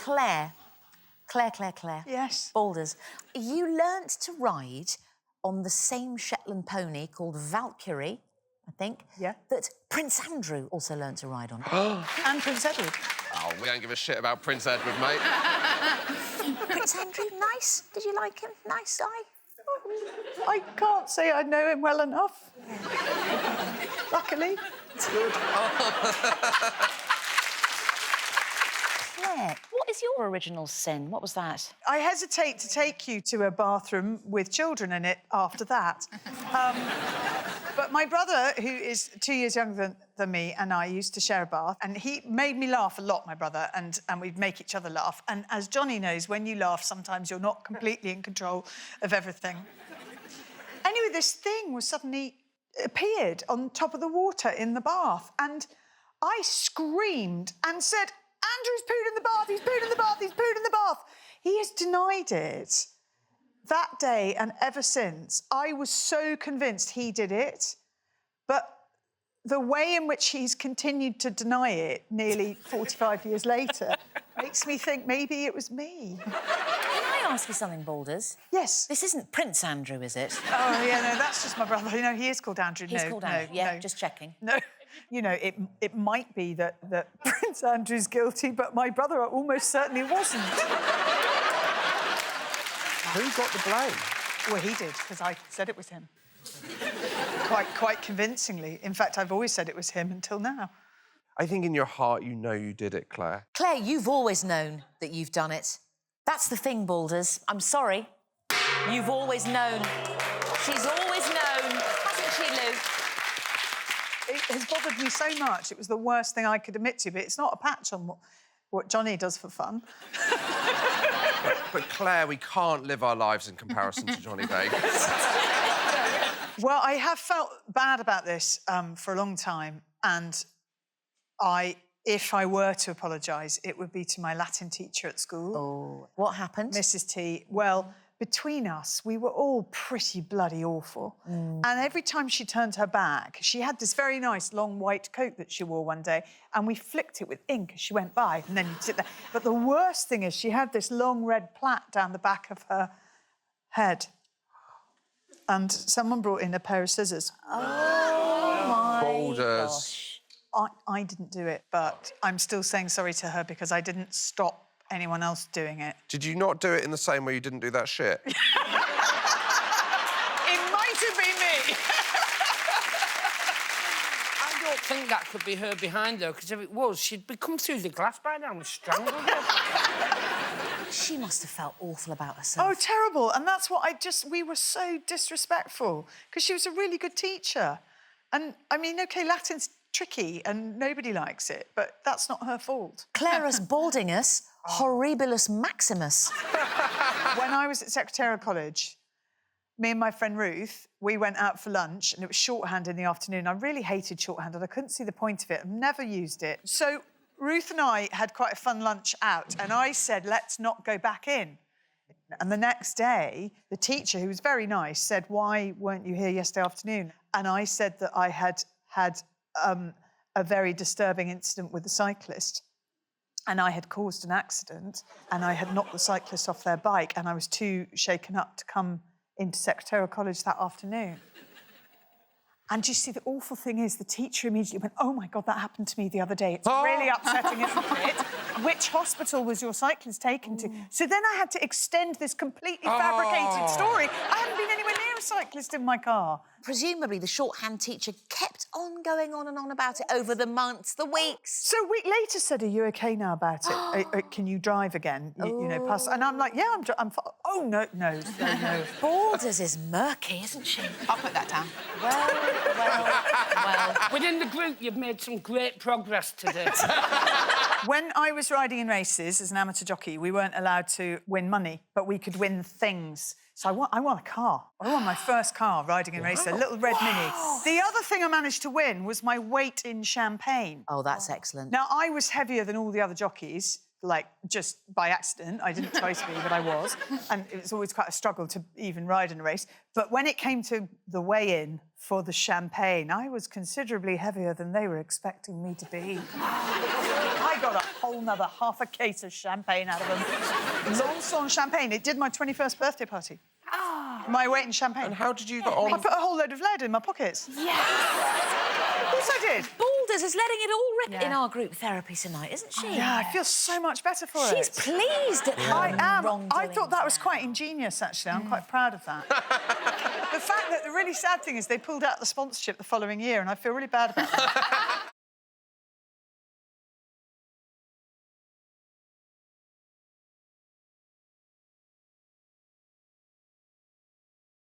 Claire. Claire. Yes. Boulders. You learnt to ride on the same Shetland pony called Valkyrie, I think. Yeah. That Prince Andrew also learnt to ride on. And Prince Edward. Oh, we don't give a shit about Prince Edward, mate. Prince Andrew, nice. Did you like him? Nice guy. I can't say I know him well enough. Luckily. Good. Claire, what is your original sin? What was that? I hesitate to take you to a bathroom with children in it after that. But my brother, who is 2 years younger than me, and I used to share a bath, and he made me laugh a lot, my brother, and we'd make each other laugh. And as Johnny knows, when you laugh, sometimes you're not completely in control of everything. Anyway, this thing was suddenly appeared on top of the water in the bath, and I screamed and said, Andrew's pooed in the bath, he's pooed in the bath, he's pooed in the bath. He has denied it. That day and ever since, I was so convinced he did it, but the way in which he's continued to deny it nearly 45 years later makes me think maybe it was me. Can I ask you something, Boulders? Yes. This isn't Prince Andrew, is it? Oh, yeah, no, that's just my brother. You know, he is called Andrew. He's called Andrew, yeah, just checking. No, you know, it might be that Prince Andrew's guilty, but my brother almost certainly wasn't. Who got the blame? Well, he did, because I said it was him. Quite convincingly. In fact, I've always said it was him until now. I think in your heart you know you did it, Claire. Claire, you've always known that you've done it. That's the thing, Boulders. I'm sorry. You've always known. She's always known, hasn't she, Lou? It has bothered me so much. It was the worst thing I could admit to, but it's not a patch on what Johnny does for fun. But Claire, we can't live our lives in comparison to Johnny Vegas. Well, I have felt bad about this for a long time, and if I were to apologise, it would be to my Latin teacher at school. Oh, what happened? Mrs. T. Well, between us, we were all pretty bloody awful. And every time she turned her back, she had this very nice long white coat that she wore one day, and we flicked it with ink as she went by, and then you'd sit there. But the worst thing is she had this long red plait down the back of her head. And someone brought in a pair of scissors. Oh, my Boulders. gosh. I didn't do it, but I'm still saying sorry to her because I didn't stop anyone else doing it. Did you not do it in the same way you didn't do that shit? It might have been me. I don't think that could be her behind her, because if it was, she'd be come through the glass by now and strangled her. She must have felt awful about herself. Oh, terrible. And that's what we were so disrespectful, because she was a really good teacher. And, I mean, OK, Latin's tricky and nobody likes it, but that's not her fault. Clarus Baldingus, horribilus maximus. When I was at Secretarial College, me and my friend Ruth, we went out for lunch, and it was shorthand in the afternoon. I really hated shorthand, and I couldn't see the point of it. I've never used it. So Ruth and I had quite a fun lunch out, and I said, let's not go back in. And the next day, the teacher, who was very nice, said, why weren't you here yesterday afternoon? And I said that I had a very disturbing incident with a cyclist, and I had caused an accident, and I had knocked the cyclist off their bike, and I was too shaken up to come into Secretarial College that afternoon. And you see, the awful thing is, the teacher immediately went, oh, my God, that happened to me the other day. It's really upsetting, isn't it? Which hospital was your cyclist taken to? So then I had to extend this completely fabricated story. I hadn't been anywhere near a cyclist in my car. Presumably the shorthand teacher kept on going on and on about it over the months, the weeks. So a week later said, are you OK now about it? Can you drive again? You know, pass... And I'm like, yeah, I'm fine. Oh, no. Boulders is murky, isn't she? I'll put that down. Well. Within the group, you've made some great progress today. When I was riding in races as an amateur jockey, we weren't allowed to win money, but we could win things. So I won a car. I won my first car riding in races, a little red Mini. The other thing I managed to win was my weight in champagne. Oh, that's excellent. Now, I was heavier than all the other jockeys, like, just by accident. I didn't try to be, but I was. And it was always quite a struggle to even ride in a race. But when it came to the weigh-in for the champagne, I was considerably heavier than they were expecting me to be. I got up whole nother half a case of champagne out of them. Lanson champagne. It did my 21st birthday party. My weight in champagne. And how did you get I on? put a whole load of lead in my pockets. Yeah. Of course I did. Boulders is letting it all rip Yeah. in our group therapy tonight, isn't she? Yeah, I feel so much better for She's it. pleased at her I am. I wrongdoings thought that was now. quite ingenious, actually. I'm quite proud of that. The fact that the really sad thing is they pulled out the sponsorship the following year, and I feel really bad about that.